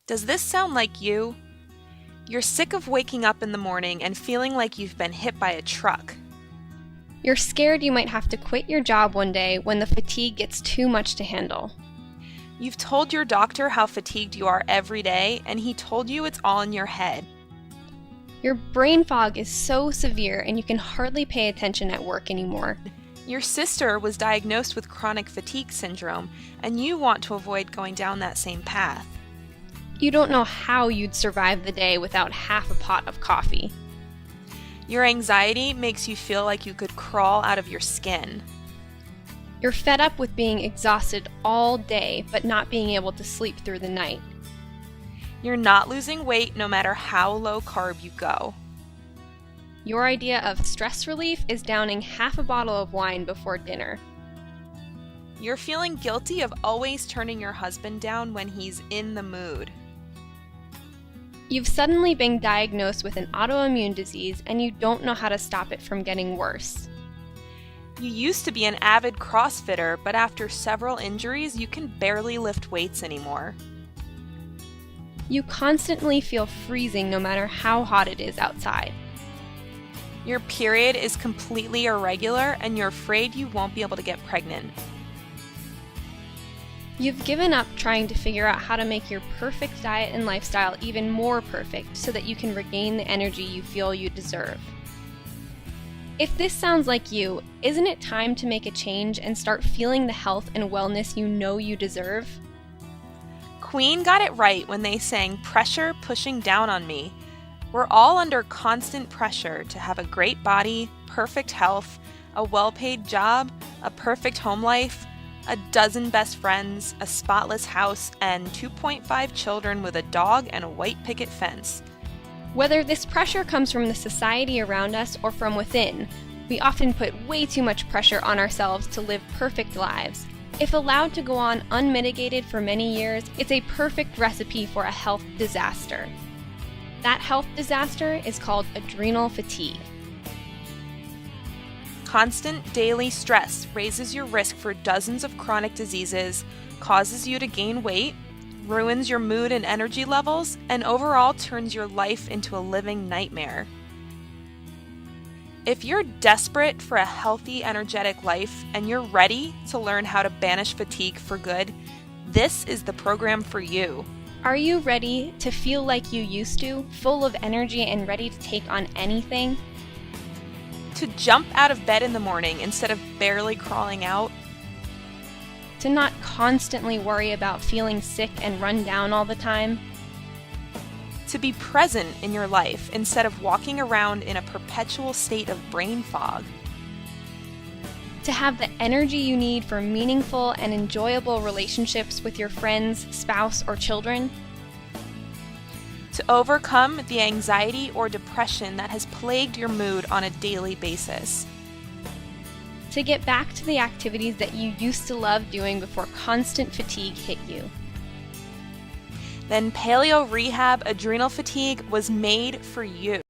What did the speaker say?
Does this sound like you? You're sick of waking up in the morning and feeling like you've been hit by a truck. You're scared you might have to quit your job one day when the fatigue gets too much to handle. You've told your doctor how fatigued you are every day, and he told you it's all in your head. Your brain fog is so severe and you can hardly pay attention at work anymore. Your sister was diagnosed with chronic fatigue syndrome, and you want to avoid going down that same path. You don't know how you'd survive the day without half a pot of coffee. Your anxiety makes you feel like you could crawl out of your skin. You're fed up with being exhausted all day but not being able to sleep through the night. You're not losing weight no matter how low carb you go. Your idea of stress relief is downing half a bottle of wine before dinner. You're feeling guilty of always turning your husband down when he's in the mood. You've suddenly been diagnosed with an autoimmune disease and you don't know how to stop it from getting worse. You used to be an avid CrossFitter, but after several injuries, you can barely lift weights anymore. You constantly feel freezing no matter how hot it is outside. Your period is completely irregular and you're afraid you won't be able to get pregnant. You've given up trying to figure out how to make your perfect diet and lifestyle even more perfect so that you can regain the energy you feel you deserve. If this sounds like you, isn't it time to make a change and start feeling the health and wellness you know you deserve? Queen got it right when they sang "Pressure Pushing Down on Me." We're all under constant pressure to have a great body, perfect health, a well-paid job, a perfect home life, a dozen best friends, a spotless house, and 2.5 children with a dog and a white picket fence. Whether this pressure comes from the society around us or from within, we often put way too much pressure on ourselves to live perfect lives. If allowed to go on unmitigated for many years, it's a perfect recipe for a health disaster. That health disaster is called adrenal fatigue. Constant daily stress raises your risk for dozens of chronic diseases, causes you to gain weight, ruins your mood and energy levels, and overall turns your life into a living nightmare. If you're desperate for a healthy, energetic life and you're ready to learn how to banish fatigue for good, this is the program for you. Are you ready to feel like you used to, full of energy and ready to take on anything? To jump out of bed in the morning instead of barely crawling out? To not constantly worry about feeling sick and run down all the time? To be present in your life instead of walking around in a perpetual state of brain fog? To have the energy you need for meaningful and enjoyable relationships with your friends, spouse, or children? To overcome the anxiety or depression that has plagued your mood on a daily basis? To get back to the activities that you used to love doing before constant fatigue hit you? Then Paleo Rehab Adrenal Fatigue was made for you.